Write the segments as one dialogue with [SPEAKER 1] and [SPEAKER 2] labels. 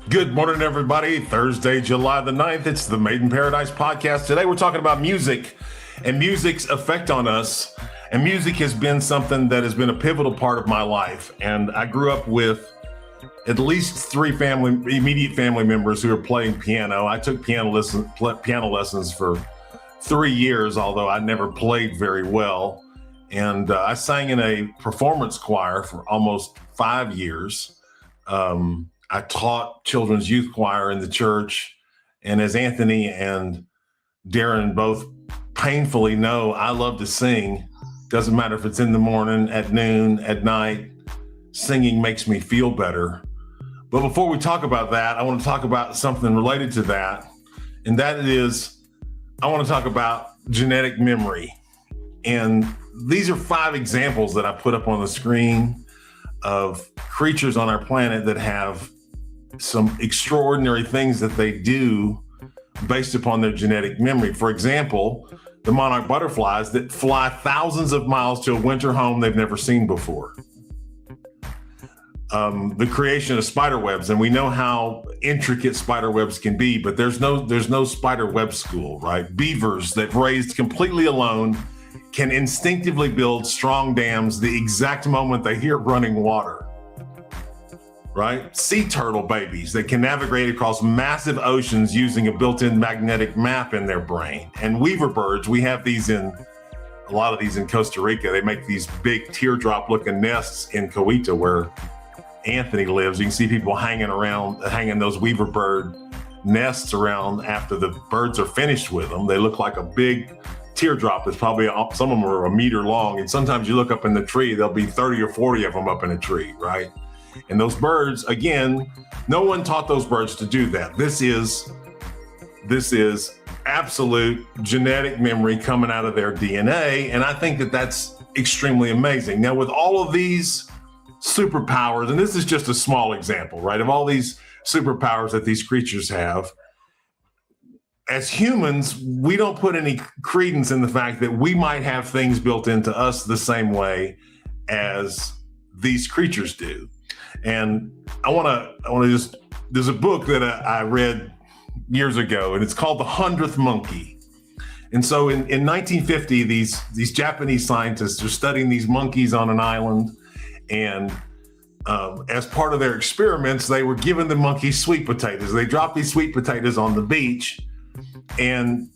[SPEAKER 1] Good morning, everybody. Thursday, July the 9th. It's the Made in Paradise podcast. Today, we're talking about music and music's effect on us. And music has been something that has been a pivotal part of my life. And I grew up with at least three immediate family members who are playing piano. I took piano lessons for 3 years, although I never played very well. And I sang in a performance choir for almost 5 years. I taught children's youth choir in the church. And as Anthony and Darren both painfully know, I love to sing. Doesn't matter if it's in the morning, at noon, at night. Singing makes me feel better. But before we talk about that, I want to talk about something related to that. And that is, I want to talk about genetic memory. And these are 5 examples that I put up on the screen of creatures on our planet that have some extraordinary things that they do based upon their genetic memory. For example, the monarch butterflies that fly thousands of miles to a winter home they've never seen before. The creation of spider webs, and we know how intricate spider webs can be, but there's no spider web school, right? Beavers that raised completely alone can instinctively build strong dams the exact moment they hear running water, right? Sea turtle babies that can navigate across massive oceans using a built-in magnetic map in their brain. And weaver birds, we have a lot of these in Costa Rica. They make these big teardrop-looking nests in Cahuita where Anthony lives. You can see people hanging those weaver bird nests around after the birds are finished with them. They look like a big teardrop. That's probably, some of them are a meter long. And sometimes you look up in the tree, there'll be 30 or 40 of them up in a tree, right? And those birds, again, no one taught those birds to do that. This is absolute genetic memory coming out of their DNA. And I think that that's extremely amazing. Now, with all of these superpowers, and this is just a small example, right, of all these superpowers that these creatures have, as humans, we don't put any credence in the fact that we might have things built into us the same way as these creatures do. And I want to just, there's a book that I read years ago, and it's called The 100th Monkey. And so in 1950, these Japanese scientists are studying these monkeys on an island. And as part of their experiments, they were giving the monkeys sweet potatoes. They dropped these sweet potatoes on the beach. And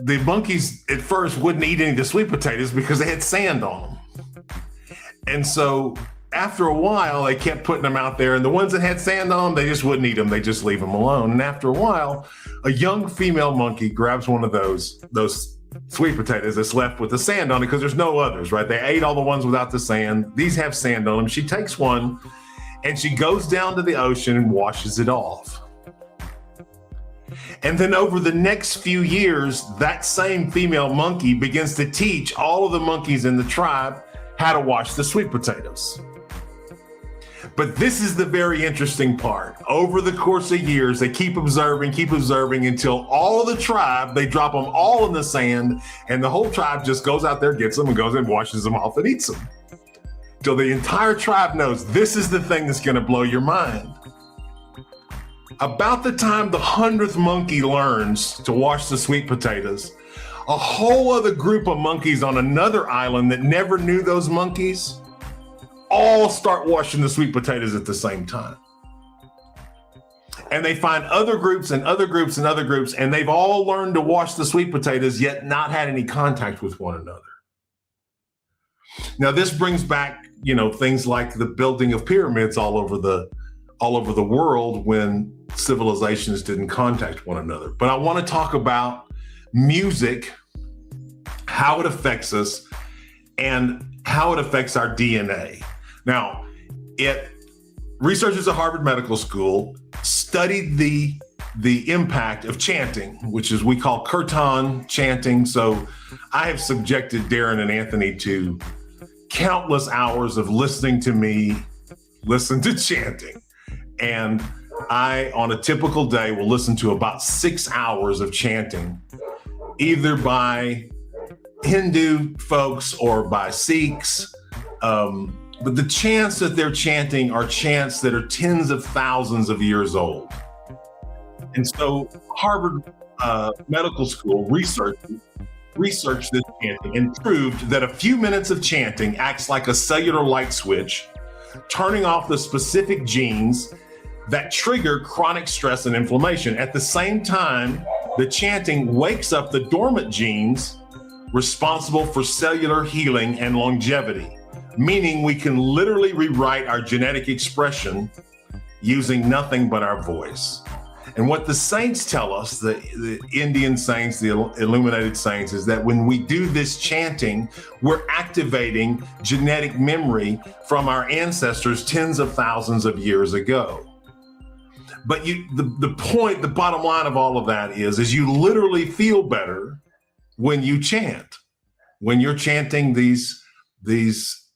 [SPEAKER 1] the monkeys at first wouldn't eat any of the sweet potatoes because they had sand on them. And so after a while, they kept putting them out there, and the ones that had sand on them, they just wouldn't eat them. They just leave them alone. And after a while, a young female monkey grabs one of those sweet potatoes that's left with the sand on it, because there's no others, right? They ate all the ones without the sand. These have sand on them. She takes one and she goes down to the ocean and washes it off. And then over the next few years, that same female monkey begins to teach all of the monkeys in the tribe how to wash the sweet potatoes. But this is the very interesting part. Over the course of years, they keep observing until all of the tribe, they drop them all in the sand, and the whole tribe just goes out there, gets them, and goes and washes them off and eats them. Till the entire tribe knows this is the thing that's going to blow your mind. About the time the 100th monkey learns to wash the sweet potatoes, a whole other group of monkeys on another island that never knew those monkeys all start washing the sweet potatoes at the same time. And they find other groups and other groups and other groups, and they've all learned to wash the sweet potatoes, yet not had any contact with one another. Now, this brings back, things like the building of pyramids all over the world when civilizations didn't contact one another. But I want to talk about music, how it affects us, and how it affects our DNA. Now, researchers at Harvard Medical School studied the impact of chanting, which is we call Kirtan chanting. So I have subjected Darren and Anthony to countless hours of listening to me listen to chanting. And I, on a typical day, will listen to about 6 hours of chanting, either by Hindu folks or by Sikhs, But the chants that they're chanting are chants that are tens of thousands of years old. And so Harvard Medical School researched this chanting and proved that a few minutes of chanting acts like a cellular light switch, turning off the specific genes that trigger chronic stress and inflammation. At the same time, the chanting wakes up the dormant genes responsible for cellular healing and longevity, meaning we can literally rewrite our genetic expression using nothing but our voice. And what the saints tell us, the Indian saints, the illuminated saints, is that when we do this chanting, we're activating genetic memory from our ancestors tens of thousands of years ago. But the bottom line of all of that is you literally feel better when you chant. When you're chanting these chants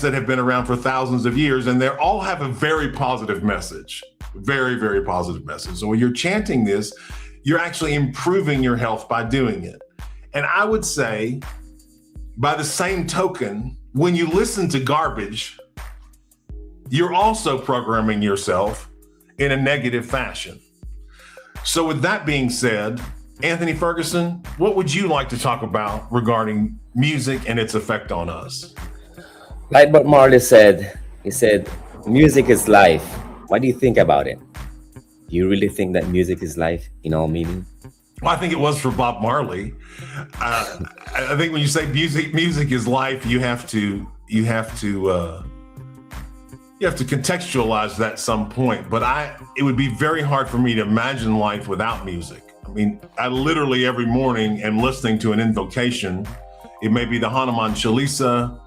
[SPEAKER 1] that have been around for thousands of years, and they all have a very positive message, very, very positive message. So when you're chanting this, you're actually improving your health by doing it. And I would say, by the same token, when you listen to garbage, you're also programming yourself in a negative fashion. So with that being said, Anthony Ferguson, what would you like to talk about regarding music and its effect on us?
[SPEAKER 2] Like what Marley said, he said, music is life. What do you think about it? Do you really think that music is life in all meaning?
[SPEAKER 1] Well, I think it was for Bob Marley. I think when you say music is life, you have to contextualize that at some point. But it would be very hard for me to imagine life without music. I mean, I literally every morning am listening to an invocation. It may be the Hanuman Chalisa.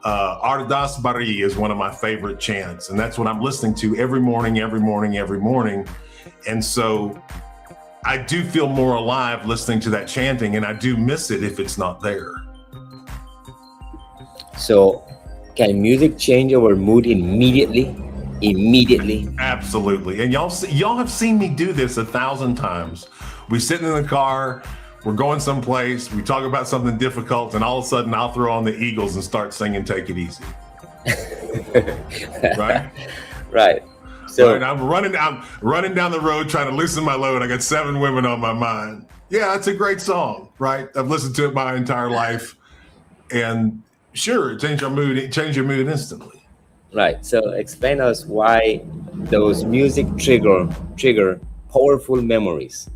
[SPEAKER 1] Ardas Bari is one of my favorite chants, and that's what I'm listening to every morning. And so I do feel more alive listening to that chanting, and I do miss it if it's not there.
[SPEAKER 2] So can music change our mood immediately?
[SPEAKER 1] Absolutely. And y'all have seen me do this 1,000 times. We sitting in the car, we're going someplace, we talk about something difficult, and all of a sudden I'll throw on the Eagles and start singing Take It Easy. Right?
[SPEAKER 2] Right. So
[SPEAKER 1] right, I'm running down the road trying to loosen my load. I got 7 women on my mind. Yeah, it's a great song, right? I've listened to it my entire life. And sure, it change your mood instantly.
[SPEAKER 2] Right. So explain us why those music trigger powerful memories.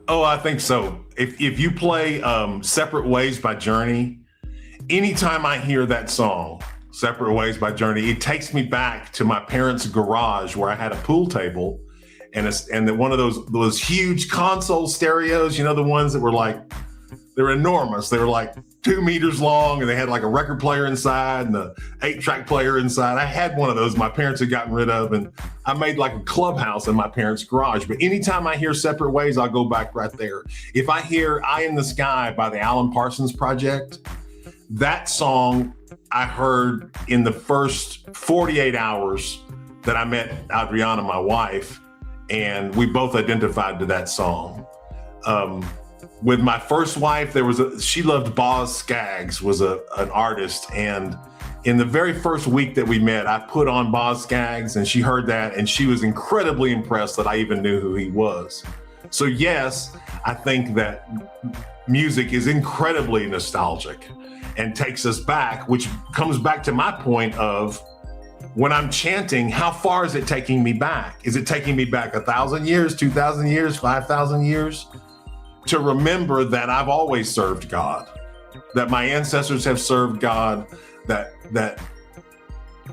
[SPEAKER 1] Oh, I think so. If you play Separate Ways by Journey, anytime I hear that song, Separate Ways by Journey, it takes me back to my parents' garage where I had a pool table and one of those huge console stereos, you know, the ones that were like, they're enormous. They were like 2 meters long, and they had like a record player inside and a 8-track player inside. I had one of those my parents had gotten rid of, and I made like a clubhouse in my parents' garage. But anytime I hear Separate Ways, I'll go back right there. If I hear Eye in the Sky by the Alan Parsons Project, that song I heard in the first 48 hours that I met Adriana, my wife, and we both identified to that song. With my first wife, she loved Boz Scaggs, was an artist. And in the very first week that we met, I put on Boz Scaggs, and she heard that, and she was incredibly impressed that I even knew who he was. So yes, I think that music is incredibly nostalgic and takes us back, which comes back to my point of when I'm chanting, how far is it taking me back? Is it taking me back 1,000 years, 2,000 years, 5,000 years? To remember that I've always served God, that my ancestors have served God, that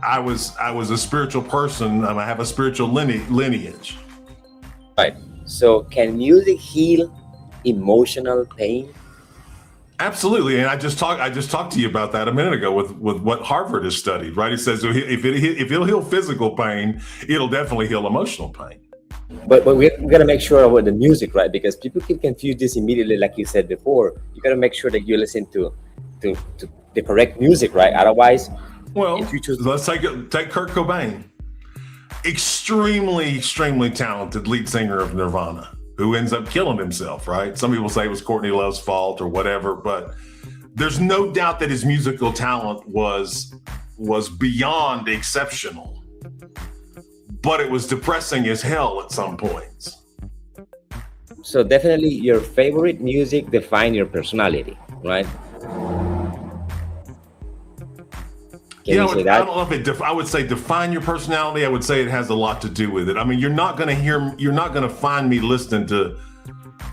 [SPEAKER 1] I was a spiritual person, and I have a spiritual lineage.
[SPEAKER 2] Right. So can music heal emotional pain?
[SPEAKER 1] Absolutely, and I just talked to you about that a minute ago with what Harvard has studied. Right, it says if it'll heal physical pain, it'll definitely heal emotional pain.
[SPEAKER 2] But we got to make sure about the music, right? Because people can confuse this immediately, like you said before. You got to make sure that you listen to the correct music, right? Otherwise,
[SPEAKER 1] well, let's take Kurt Cobain, extremely talented lead singer of Nirvana, who ends up killing himself, right? Some people say it was Courtney Love's fault or whatever, but there's no doubt that his musical talent was beyond exceptional, but it was depressing as hell at some points.
[SPEAKER 2] So definitely your favorite music define your personality, right? Can you say that?
[SPEAKER 1] I don't know if I would say define your personality. I would say it has a lot to do with it. I mean, you're not going to find me listening to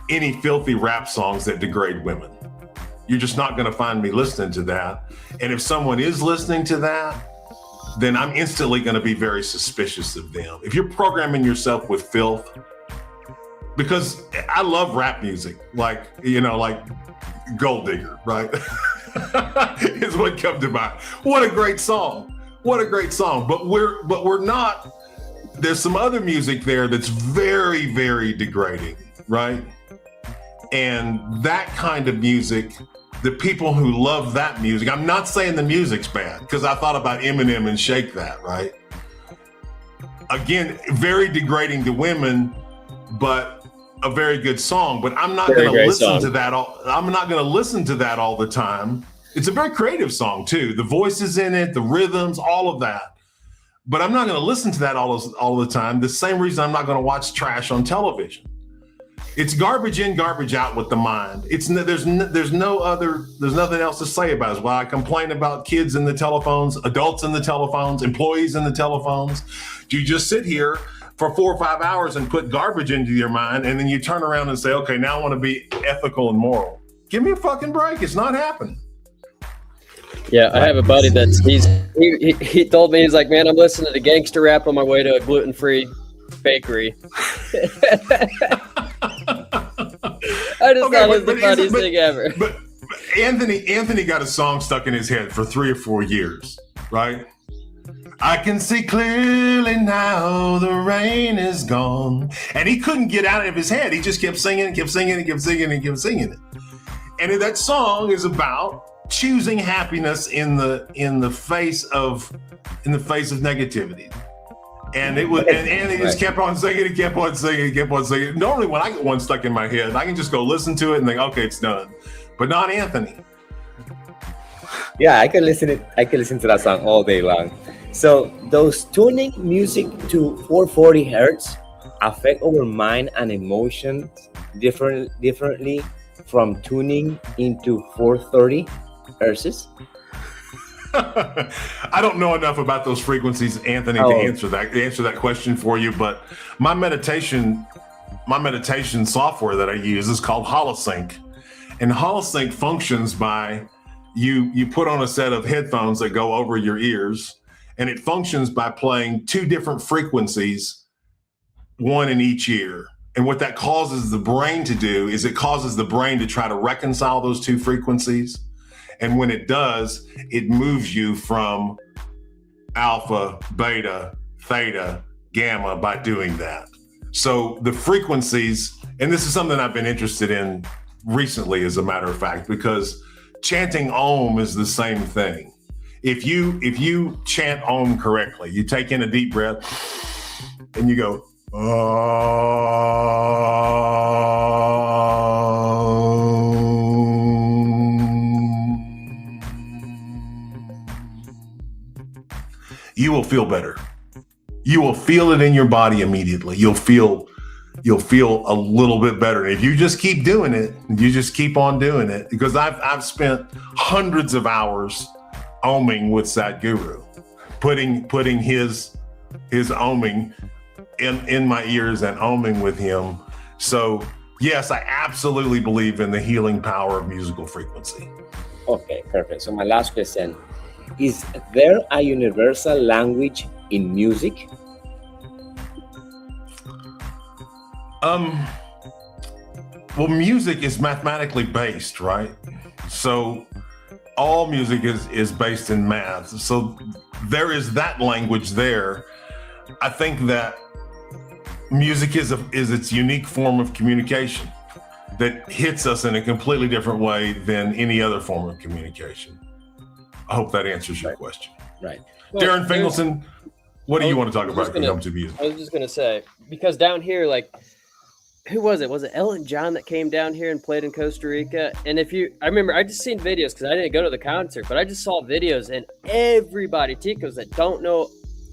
[SPEAKER 1] any filthy rap songs that degrade women. You're just not going to find me listening to that. And if someone is listening to that, then I'm instantly going to be very suspicious of them. If you're programming yourself with filth, because I love rap music, like Gold Digger, right? Is what comes to mind. What a great song. What a great song. But we're not, there's some other music there that's very, very degrading, right? And that kind of music, the people who love that music, I'm not saying the music's bad, because I thought about Eminem and Shake That, right? Again, very degrading to women, but a very good song. But I'm not going to listen to that. I'm not going to listen to that all the time. It's a very creative song too. The voices in it, the rhythms, all of that. But I'm not going to listen to that all the time. The same reason I'm not going to watch trash on television. It's garbage in, garbage out with the mind. There's nothing else to say about it. While I complain about kids in the telephones, adults in the telephones, employees in the telephones, you just sit here for 4 or 5 hours and put garbage into your mind, and then you turn around and say, okay, now I want to be ethical and moral. Give me a fucking break. It's not happening.
[SPEAKER 3] Yeah, I have a buddy he told me, he's like, man, I'm listening to gangster rap on my way to a gluten-free bakery. I just thought it was the funniest thing ever.
[SPEAKER 1] But Anthony got a song stuck in his head for 3 or 4 years, right? I can see clearly now the rain is gone. And he couldn't get out of his head. He just kept singing and kept singing and kept singing and kept singing it. And that song is about choosing happiness in the face of negativity. And it was, and he just kept on singing and kept on singing and kept on singing. Normally when I get one stuck in my head, I can just go listen to it and think, okay, it's done. But not Anthony.
[SPEAKER 2] Yeah, I can listen to that song all day long. So those tuning music to 440 hertz affect our mind and emotions differently from tuning into 430 hertz.
[SPEAKER 1] I don't know enough about those frequencies, Anthony, to answer that question for you. But my meditation software that I use is called Holosync, and Holosync functions by you put on a set of headphones that go over your ears, and it functions by playing 2 different frequencies, one in each ear. And what that causes the brain to do is it causes the brain to try to reconcile those 2 frequencies. And when it does, it moves you from alpha, beta, theta, gamma by doing that. So the frequencies, and this is something I've been interested in recently, as a matter of fact, because chanting Om is the same thing. If you chant Om correctly, you take in a deep breath and you go, you will feel better. You will feel it in your body immediately. You'll feel a little bit better. If you just keep doing it, you just keep on doing it, because I've spent hundreds of hours oming with Sadhguru, putting his oming in my ears and oming with him. So yes, I absolutely believe in the healing power of musical frequency.
[SPEAKER 2] Okay, perfect. So my last question, is there a universal language in music?
[SPEAKER 1] Well, music is mathematically based, right? So all music is based in math. So there is that language there. I think that music is its unique form of communication that hits us in a completely different way than any other form of communication. I hope that answers your question.
[SPEAKER 2] Right.
[SPEAKER 3] Well,
[SPEAKER 1] Darren Fingleton, what do you want to talk about when it comes to music?
[SPEAKER 3] I was just going to say, because down here, like, who was it? Was it Elton John that came down here and played in Costa Rica? And I remember I just seen videos because I didn't go to the concert, but I just saw videos and everybody, Ticos that don't know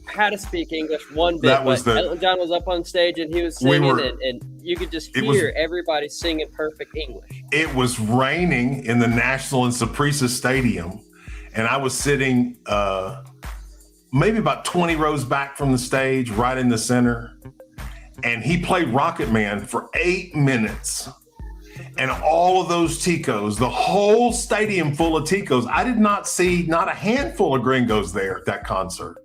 [SPEAKER 3] how to speak English one bit. Elton John was up on stage and he was singing, and you could just hear everybody singing perfect English.
[SPEAKER 1] It was raining in the National and Saprissa Stadium, and I was sitting maybe about 20 rows back from the stage, right in the center. And he played Rocket Man for 8 minutes. And all of those Ticos, the whole stadium full of Ticos, I did not see not a handful of gringos there at that concert.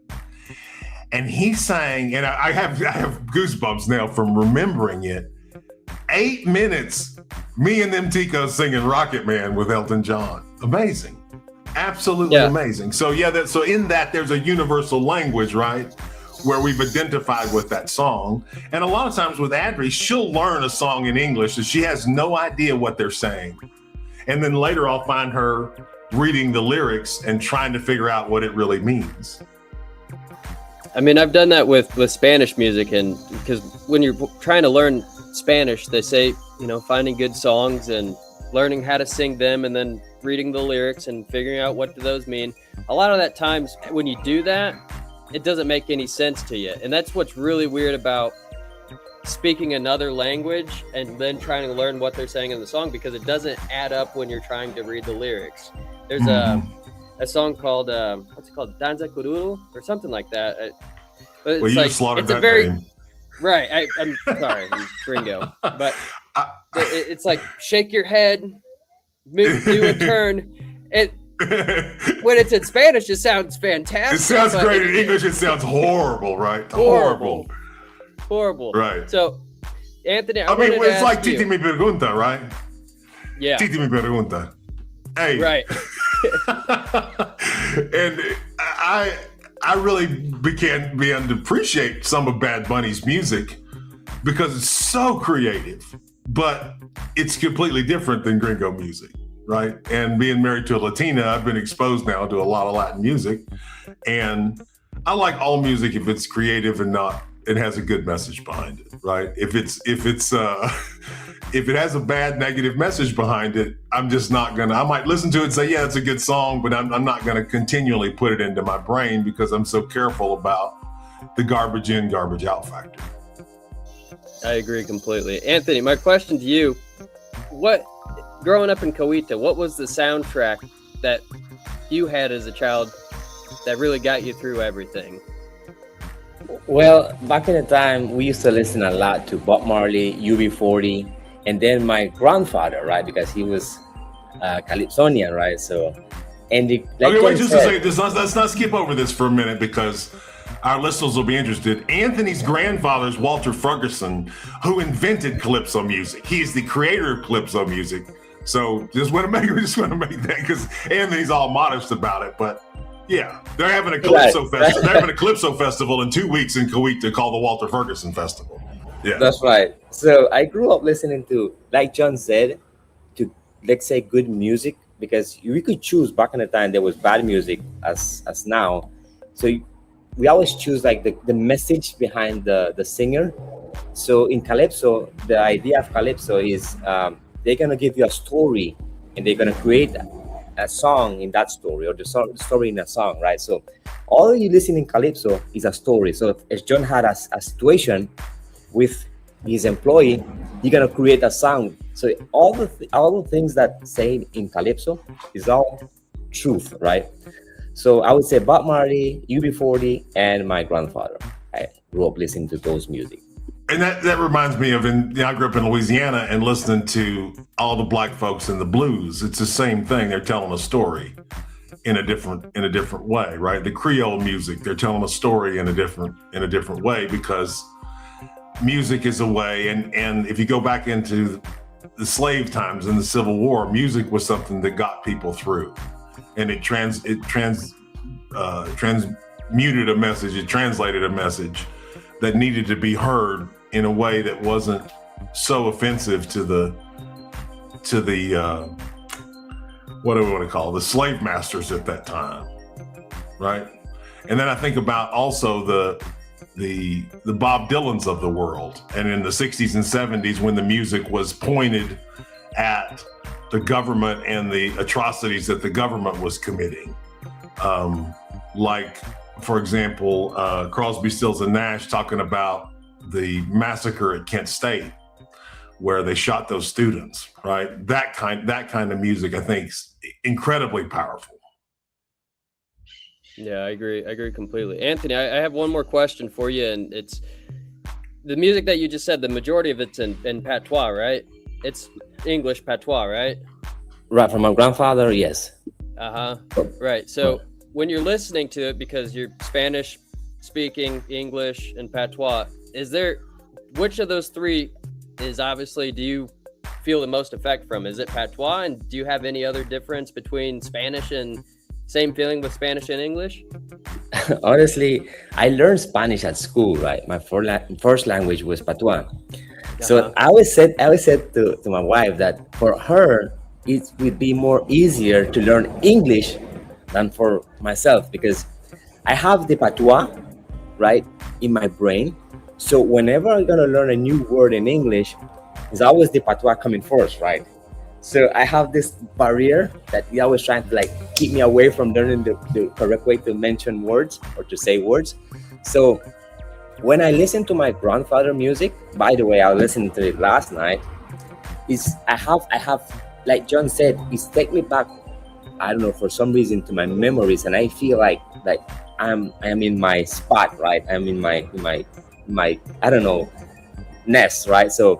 [SPEAKER 1] And he sang, and I have goosebumps now from remembering it. 8 minutes, me and them Ticos singing Rocket Man with Elton John. Amazing. Absolutely amazing. So so in that there's a universal language, right? Where we've identified with that song. And a lot of times with Adri, she'll learn a song in English and she has no idea what they're saying. And then later I'll find her reading the lyrics and trying to figure out what it really means.
[SPEAKER 3] I mean, I've done that with Spanish music, and because when you're trying to learn Spanish, they say, finding good songs and learning how to sing them and then reading the lyrics and figuring out what do those mean. A lot of that times when you do that, it doesn't make any sense to you. And that's what's really weird about speaking another language and then trying to learn what they're saying in the song, because it doesn't add up when you're trying to read the lyrics. There's a song called, what's it called? Danza Kururu or something like that. But it's
[SPEAKER 1] you slaughtered that name.
[SPEAKER 3] Right. I'm sorry, I'm gringo. But it's like shake your head, do a turn. When it's in Spanish, it sounds fantastic.
[SPEAKER 1] It sounds great. In English, it sounds horrible, right? Horrible. Right.
[SPEAKER 3] So, Anthony,
[SPEAKER 1] it's like Titi me pregunta, right?
[SPEAKER 3] Yeah.
[SPEAKER 1] Titi me pregunta. Hey.
[SPEAKER 3] Right.
[SPEAKER 1] And I really began to appreciate some of Bad Bunny's music because it's so creative, but it's completely different than gringo music. Right. And being married to a Latina, I've been exposed now to a lot of Latin music. And I like all music if it's creative and it has a good message behind it. Right. If it has a bad negative message behind it, I'm just not I might listen to it and say, yeah, it's a good song, but I'm not going to continually put it into my brain because I'm so careful about the garbage in, garbage out factor.
[SPEAKER 3] I agree completely. Anthony, my question to you, growing up in Cahuita, what was the soundtrack that you had as a child that really got you through everything?
[SPEAKER 2] Well, back in the time, we used to listen a lot to Bob Marley, UB40, and then my grandfather, right? Because he was Calypsonian, right? So, and wait
[SPEAKER 1] just a second. Let's not skip over this for a minute because our listeners will be interested. Anthony's grandfather is Walter Ferguson, who invented Calypso music. He is the creator of Calypso music. So just want to make that because Anthony's all modest about it, but yeah, they're having a Calypso festival. They're having a Calypso festival in 2 weeks in Cahuita called the Walter Ferguson Festival. Yeah,
[SPEAKER 2] that's right. So I grew up listening to, like John said, to let's say good music, because we could choose. Back in the time, there was bad music as now. So we always choose like the message behind the singer. So in Calypso, the idea of Calypso is they're gonna give you a story, and they're gonna create a song in that story, or the story in a song, right? So all you listen in Calypso is a story. So if John had a situation with his employee, you're gonna create a song. So all the things that say in Calypso is all truth, right? So I would say Bob Marley, UB40, and my grandfather. I grew up listening to those music.
[SPEAKER 1] And that reminds me of I grew up in Louisiana and listening to all the black folks in the blues. It's the same thing. They're telling a story in a different way, right? The Creole music, they're telling a story in a different way because music is a way. And if you go back into the slave times and the Civil War, music was something that got people through, and it transmuted a message. It translated a message that needed to be heard in a way that wasn't so offensive to the what do we want to call it? The slave masters at that time, right? And then I think about also the Bob Dylans of the world. And in the 60s and 70s, when the music was pointed at the government and the atrocities that the government was committing. Like, for example, Crosby, Stills and Nash talking about the massacre at Kent State, where they shot those students, right? That kind of music, I think, is incredibly powerful.
[SPEAKER 3] Yeah, I agree completely. Anthony, I have one more question for you, and it's the music that you just said, the majority of it's in patois, right? It's English patois, right?
[SPEAKER 2] Right, from my grandfather, yes.
[SPEAKER 3] Right. So when you're listening to it, because you're Spanish speaking, English, and patois, which of those three is obviously, do you feel the most effect from? Is it patois? And do you have any other difference between Spanish and same feeling with Spanish and English?
[SPEAKER 2] Honestly, I learned Spanish at school, right? My first language was patois. So I always said to my wife that for her, it would be more easier to learn English than for myself, because I have the patois, right, in my brain. So whenever I'm gonna learn a new word in English, it's always the patois coming first, right? So I have this barrier that he always trying to like keep me away from learning the correct way to mention words or to say words. So when I listen to my grandfather music, by the way, I listened to it last night, I have, like John said, it's take me back, I don't know, for some reason, to my memories, and I feel like I'm in my spot, right? I'm in my I don't know, nest, right? So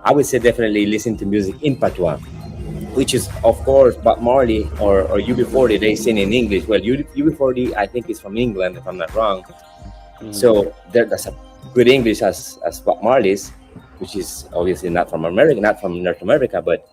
[SPEAKER 2] I would say definitely listen to music in patois, which is, of course, Bob Marley or UB40, they sing in English. Well, UB40, I think, is from England, if I'm not wrong. So that's a good English as Bob Marley's, which is obviously not from America, not from North America. But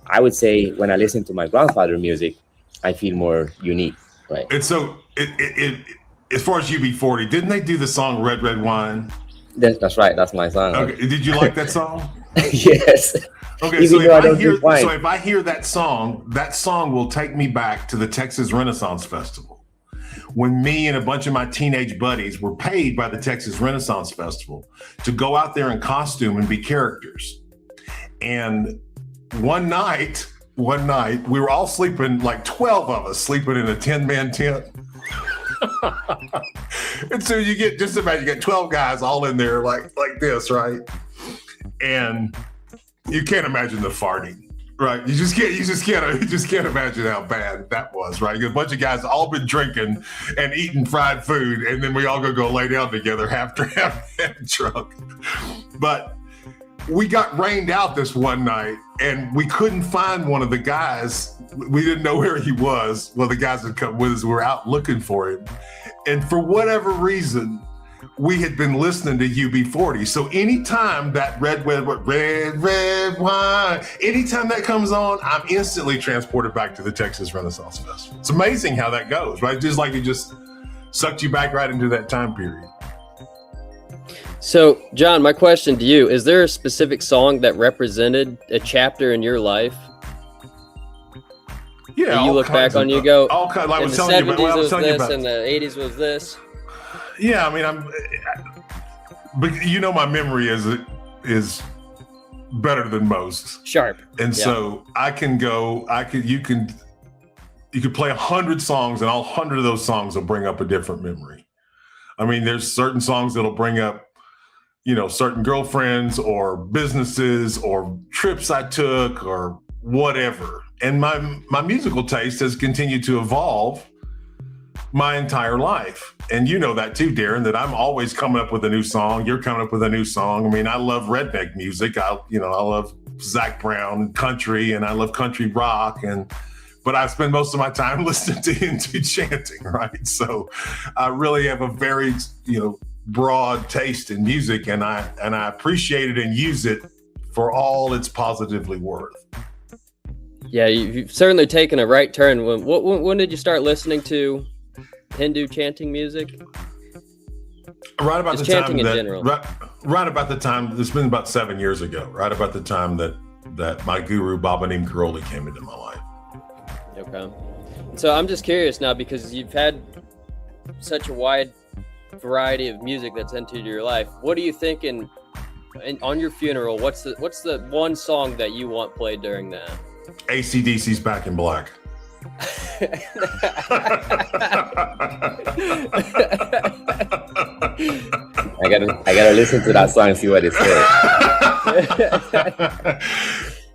[SPEAKER 2] I would say when I listen to my grandfather music, I feel more unique, right?
[SPEAKER 1] And so, as far as UB40, didn't they do the song "Red Red Wine"?
[SPEAKER 2] That's right. That's my song.
[SPEAKER 1] Okay. Did you like that song?
[SPEAKER 2] Yes.
[SPEAKER 1] Okay,
[SPEAKER 2] Even
[SPEAKER 1] so
[SPEAKER 2] though
[SPEAKER 1] if I hear that song will take me back to the Texas Renaissance Festival, when me and a bunch of my teenage buddies were paid by the Texas Renaissance Festival to go out there in costume and be characters. And one night we were all sleeping, like 12 of us sleeping in a 10-man tent. And so you get 12 guys all in there like this, right? And you can't imagine the farting, right? You just can't imagine how bad that was, right? A bunch of guys all been drinking and eating fried food, and then we all go lay down together after having drunk. But we got rained out this one night, and we couldn't find one of the guys. We didn't know where he was. Well, the guys that come with us were out looking for him, and for whatever reason, we had been listening to UB40. So anytime that red wine, anytime that comes on, I'm instantly transported back to the Texas Renaissance Festival. It's amazing how that goes, right? Just like it just sucked you back right into that time period.
[SPEAKER 3] So, John, my question to you, is there a specific song that represented a chapter in your life?
[SPEAKER 1] Yeah,
[SPEAKER 3] you look back on, you go,
[SPEAKER 1] all kinds, like
[SPEAKER 3] in the 70s was this, and the 80s was this.
[SPEAKER 1] Yeah, I mean, but my memory is better than most.
[SPEAKER 3] Sharp.
[SPEAKER 1] And so you could play 100 songs, and all 100 of those songs will bring up a different memory. I mean, there's certain songs that'll bring up, certain girlfriends or businesses or trips I took or whatever. And my musical taste has continued to evolve my entire life. And you know that too, Darren, that I'm always coming up with a new song. You're coming up with a new song. I mean, I love redneck music. I love Zac Brown country, and I love country rock. But I spend most of my time listening to chanting, right? So I really have a very, broad taste in music, and I appreciate it and use it for all it's positively worth.
[SPEAKER 3] Yeah, you've certainly taken a right turn. When did you start listening to Hindu chanting music?
[SPEAKER 1] Right about
[SPEAKER 3] Just
[SPEAKER 1] the
[SPEAKER 3] chanting
[SPEAKER 1] time
[SPEAKER 3] in
[SPEAKER 1] that,
[SPEAKER 3] general.
[SPEAKER 1] Right about the time, it's been about 7 years ago, right about the time that my guru, Baba Neem Karoli, came into my life.
[SPEAKER 3] Okay. So I'm just curious now, because you've had such a wide variety of music that's entered your life. What do you think on your funeral? What's the one song that you want played during that?
[SPEAKER 1] AC/DC's Back in Black.
[SPEAKER 2] I gotta listen to that song and see what it says.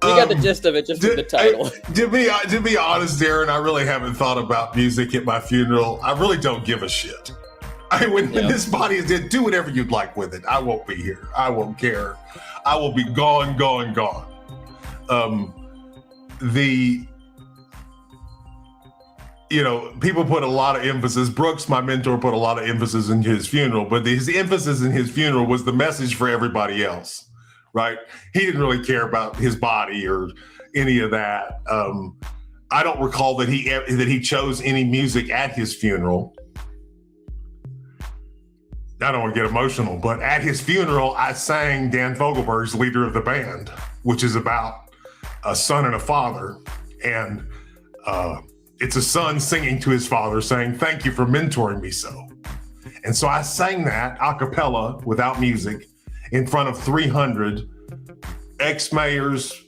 [SPEAKER 3] You got the gist of it just from the title.
[SPEAKER 1] To be honest, Darren, I really haven't thought about music at my funeral. I really don't give a shit. When this body is dead, do whatever you'd like with it. I won't be here. I won't care. I will be gone. People put a lot of emphasis. Brooks, my mentor, put a lot of emphasis in his funeral, but his emphasis in his funeral was the message for everybody else, right? He didn't really care about his body or any of that. I don't recall that he chose any music at his funeral. I don't want to get emotional, but at his funeral, I sang Dan Fogelberg's Leader of the Band, which is about a son and a father. And it's a son singing to his father saying, "Thank you for mentoring me so." And so I sang that a cappella without music in front of 300 ex-mayors,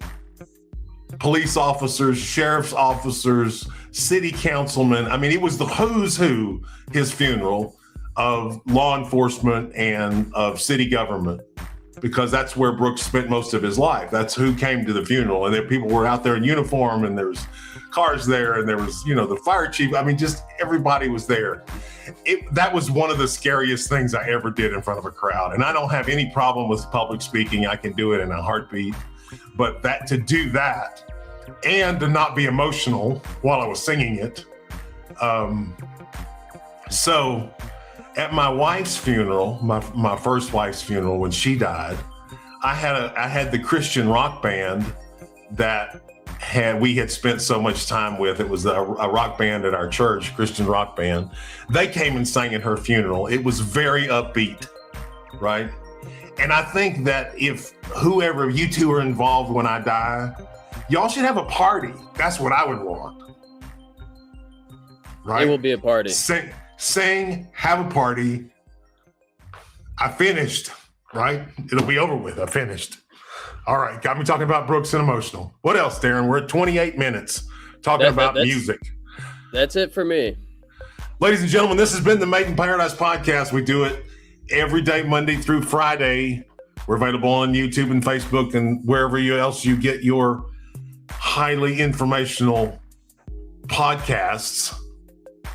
[SPEAKER 1] police officers, sheriff's officers, city councilmen. I mean, it was the who's who, his funeral, of law enforcement and of city government, because that's where Brooks spent most of his life. That's who came to the funeral. And there people were out there in uniform, and there was cars there, and there was, the fire chief. I mean, just everybody was there. That was one of the scariest things I ever did in front of a crowd. And I don't have any problem with public speaking. I can do it in a heartbeat. But to do that and to not be emotional while I was singing it. So at my wife's funeral, my first wife's funeral, when she died, I had the Christian rock band that we had spent so much time with. It was a rock band at our church, Christian rock band. They came and sang at her funeral. It was very upbeat, right? And I think that if whoever you two are involved when I die, y'all should have a party. That's what I would want, right?
[SPEAKER 3] It will be a party.
[SPEAKER 1] Sing, have a party. I finished, right? It'll be over with. I finished. All right. Got me talking about Brooks and emotional. What else, Darren? We're at 28 minutes talking about music.
[SPEAKER 3] That's it for me.
[SPEAKER 1] Ladies and gentlemen, this has been the Made in Paradise podcast. We do it every day, Monday through Friday. We're available on YouTube and Facebook and wherever else you get your highly informational podcasts.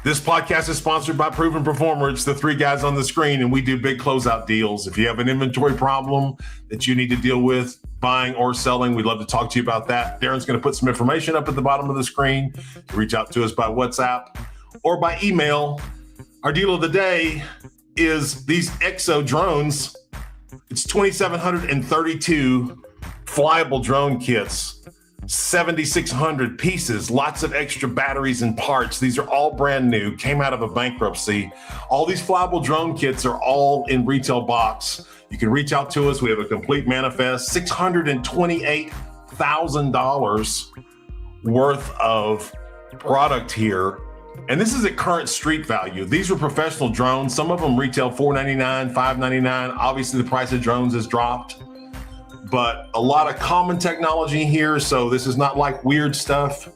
[SPEAKER 1] This podcast is sponsored by Proven Performer. It's the three guys on the screen, and we do big closeout deals. If you have an inventory problem that you need to deal with, buying or selling, we'd love to talk to you about that. Darren's going to put some information up at the bottom of the screen. Reach out to us by WhatsApp or by email. Our deal of the day is these EXO drones. It's 2,732 flyable drone kits. 7,600 pieces, lots of extra batteries and parts. These are all brand new, came out of a bankruptcy. All these flyable drone kits are all in retail box. You can reach out to us. We have a complete manifest, $628,000 worth of product here. And this is at current street value. These are professional drones. Some of them retail $499, $599. Obviously the price of drones has dropped, but a lot of common technology here. So this is not like weird stuff.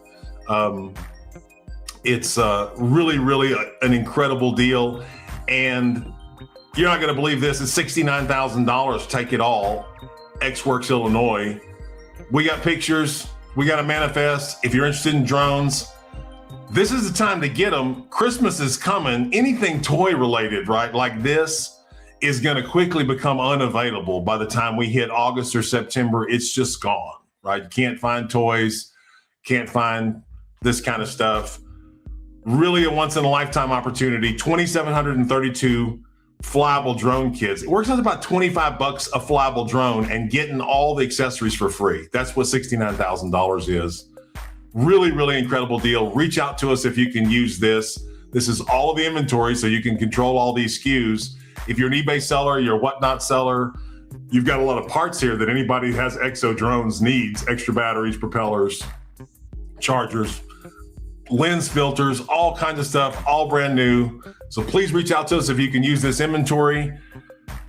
[SPEAKER 1] It's really, really an incredible deal. And you're not going to believe this. It's $69,000. Take it all. X-Works, Illinois. We got pictures. We got a manifest. If you're interested in drones, this is the time to get them. Christmas is coming. Anything toy related, right? Like this is going to quickly become unavailable by the time we hit August or September. It's just gone, right? You can't find toys, can't find this kind of stuff. Really a once in a lifetime opportunity. 2,732 flyable drone kits. It works out about $25 a flyable drone and getting all the accessories for free. That's what $69,000 is. Really, really incredible deal. Reach out to us if you can use this. This is all of the inventory, so you can control all these SKUs. If you're an eBay seller, you're a whatnot seller, you've got a lot of parts here that anybody who has EXO drones needs. Extra batteries, propellers, chargers, lens filters, all kinds of stuff, all brand new. So please reach out to us if you can use this inventory.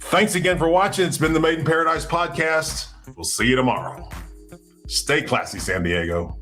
[SPEAKER 1] Thanks again for watching. It's been the Made in Paradise podcast. We'll see you tomorrow. Stay classy, San Diego.